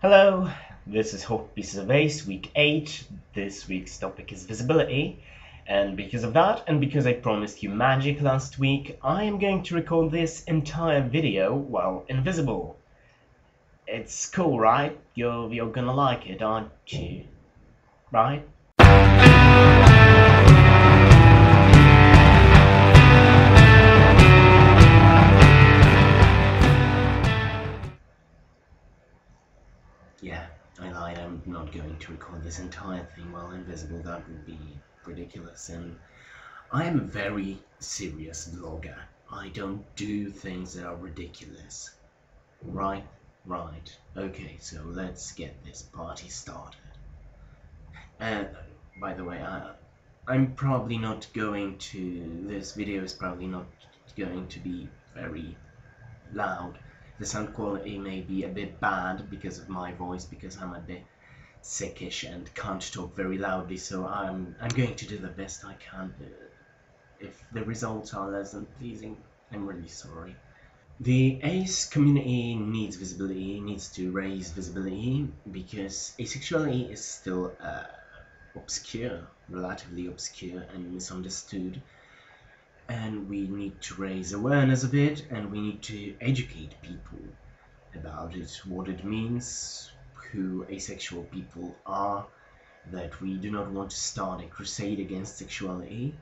Hello, this is Hope Pieces of Ace, week 8. This week's topic is visibility, and because of that, and because I promised you magic last week, I am going to record this entire video while invisible. It's cool, right? You're gonna like it, aren't you? Right? Yeah, I lied. I'm not going to record this entire thing while invisible. That would be ridiculous. And I am a very serious vlogger. I don't do things that are ridiculous. Right? Right. Okay, so let's get this party started. And by the way, I'm probably not going to... This video is probably not going to be very loud. The sound quality may be a bit bad because of my voice, because I'm a bit sickish and can't talk very loudly, so I'm going to do the best I can. If the results are less than pleasing, I'm really sorry. The ACE community needs visibility, needs to raise visibility, because asexuality is still obscure, relatively obscure and misunderstood. And we need to raise awareness of it, and we need to educate people about it, what it means, who asexual people are, that we do not want to start a crusade against sexuality.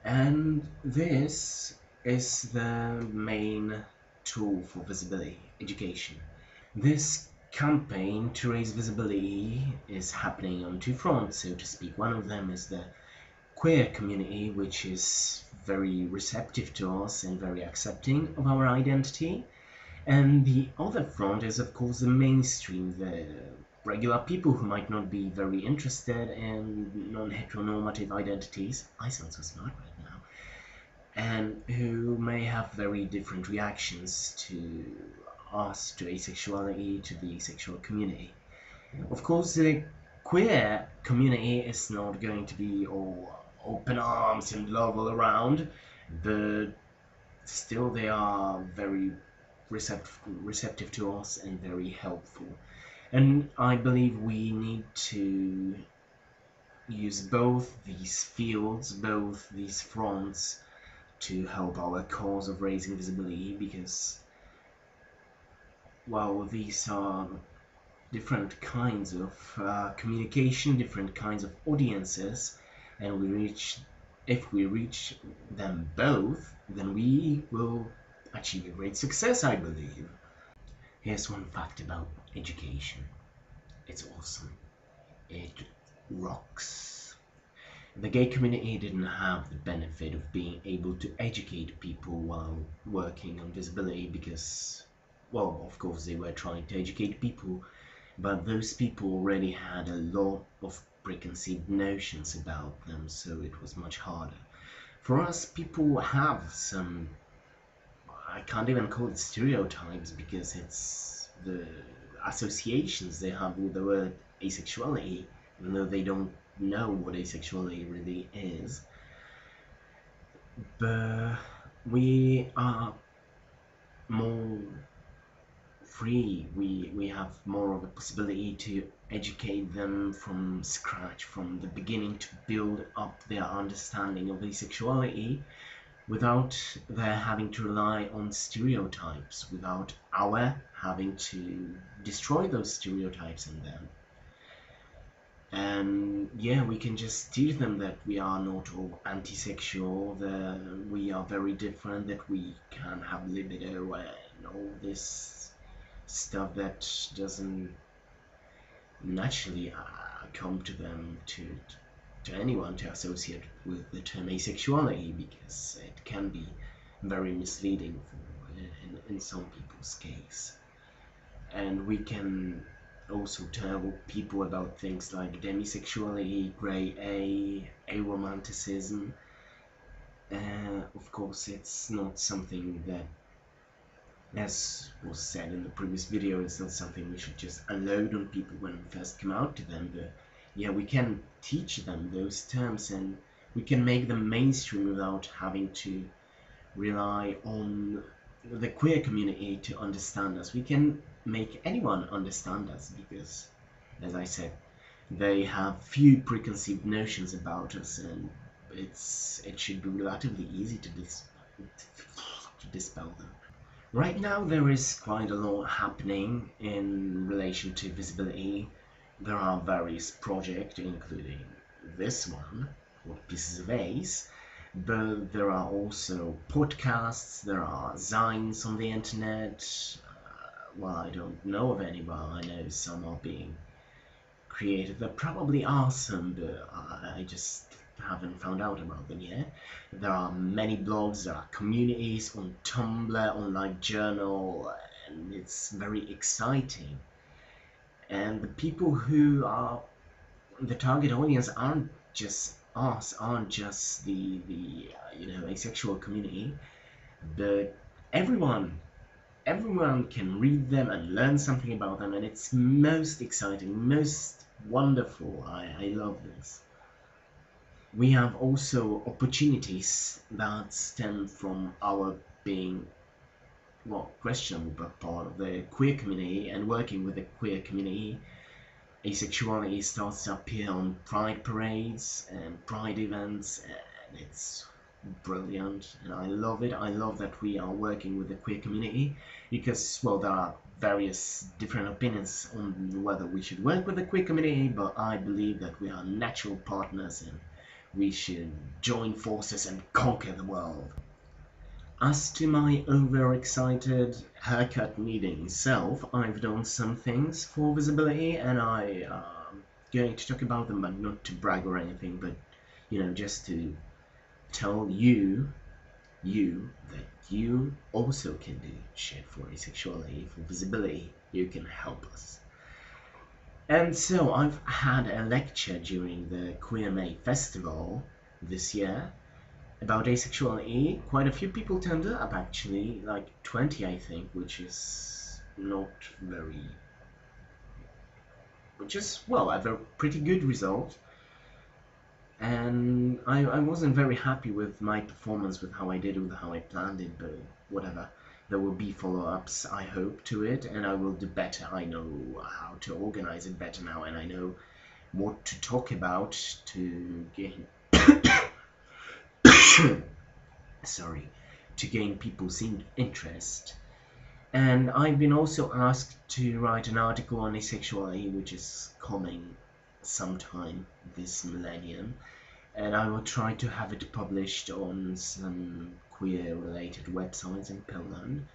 And this is the main tool for visibility, education. This campaign to raise visibility is happening on two fronts, so to speak. One of them is the queer community, which is very receptive to us and very accepting of our identity, and the other front is of course the mainstream, the regular people who might not be very interested in non-heteronormative identities. I sound so smart right now. And who may have very different reactions to us, to asexuality, to the asexual community. Of course, the queer community is not going to be all open arms and love all around, but still they are very receptive to us and very helpful. And I believe we need to use both these fields, both these fronts, to help our cause of raising visibility, because while these are different kinds of communication, different kinds of audiences, and if we reach them both, then we will achieve a great success, I believe. Here's one fact about education. It's awesome. It rocks. The gay community didn't have the benefit of being able to educate people while working on visibility because, well, of course they were trying to educate people, but those people already had a lot of preconceived notions about them, so it was much harder. For us, people have some, I can't even call it stereotypes, because it's the associations they have with the word asexuality, even though they don't know what asexuality really is. But we are more free, we have more of a possibility to educate them from scratch, from the beginning, to build up their understanding of asexuality without their having to rely on stereotypes, without our having to destroy those stereotypes in them. And yeah, we can just teach them that we are not all anti-sexual, that we are very different, that we can have libido and all this stuff that doesn't naturally come to them, to anyone, to associate with the term asexuality, because it can be very misleading in some people's case. And we can also tell people about things like demisexuality, grey A, aromanticism. Of course, it's not something that, as was said in the previous video, it's not something we should just unload on people when we first come out to them, but yeah, we can teach them those terms and we can make them mainstream without having to rely on the queer community to understand us. We can make anyone understand us because, as I said, they have few preconceived notions about us, and it should be relatively easy to dispel them. Right now there is quite a lot happening in relation to visibility. There are various projects, including this one, called Pieces of Ace, but there are also podcasts, there are zines on the internet. Well, I don't know of any, but I know some are being created. There probably are some, but I just haven't found out about them yet. There are many blogs, there are communities on Tumblr, on LiveJournal, and it's very exciting. And the people who are the target audience aren't just us, aren't just the asexual community, but everyone. Everyone can read them and learn something about them, and it's most exciting, most wonderful. I love this. We have also opportunities that stem from our being, well, questionable, but part of the queer community and working with the queer community. Asexuality starts to appear on pride parades and pride events, and it's brilliant, and I love it. I love that we are working with the queer community because, well, there are various different opinions on whether we should work with the queer community, but I believe that we are natural partners and we should join forces and conquer the world. As to my overexcited haircut meeting itself, I've done some things for visibility, and I am going to talk about them, but not to brag or anything, but just to tell you that you also can do shit for asexuality, for visibility. You can help us. And so I've had a lecture during the Queer May Festival this year about asexuality. Quite a few people turned up, actually, like 20 I think, which is not very... which is, well, a very pretty good result. And I wasn't very happy with my performance, with how I did it, with how I planned it, but whatever. There will be follow-ups, I hope, to it, and I will do better. I know how to organize it better now, and I know what to talk about to gain sorry, to gain people's interest. And I've been also asked to write an article on asexuality, which is coming sometime this millennium, and I will try to have it published on some queer-related websites in Poland.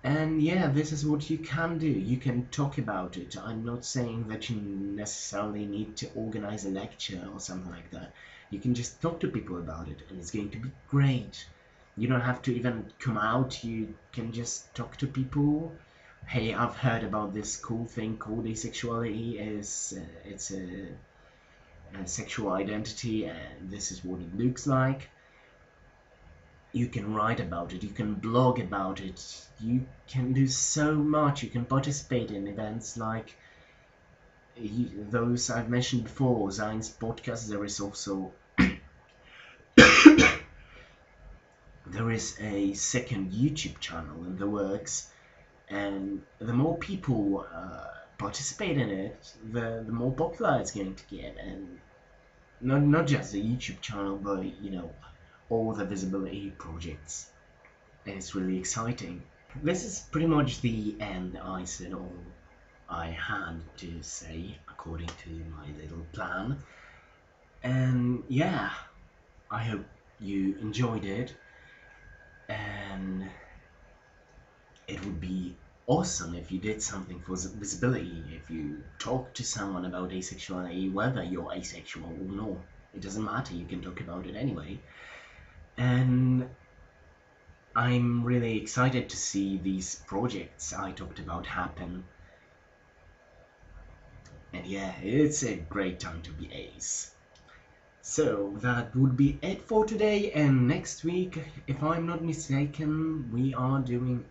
And yeah, this is what you can do. You can talk about it. I'm not saying that you necessarily need to organize a lecture or something like that. You can just talk to people about it, and it's going to be great. You don't have to even come out. You can just talk to people. Hey, I've heard about this cool thing called asexuality. It's a sexual identity, and this is what it looks like. You can write about it, you can blog about it, you can do so much. You can participate in events like those I've mentioned before, Zines podcasts. There is also there is a second YouTube channel in the works, and the more people participate in it, the more popular it's going to get. And not just the YouTube channel, but all the visibility projects, and it's really exciting. This is pretty much the end. I said all I had to say according to my little plan, and yeah, I hope you enjoyed it, and it would be awesome if you did something for visibility, if you talk to someone about asexuality, whether you're asexual or not. It doesn't matter, you can talk about it anyway. And I'm really excited to see these projects I talked about happen. And yeah, it's a great time to be ace. So that would be it for today, and next week, if I'm not mistaken, we are doing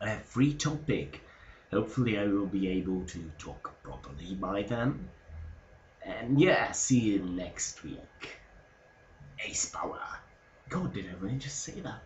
a free topic. Hopefully I will be able to talk properly by then. And yeah, see you next week. Ace power. God, did I really just say that?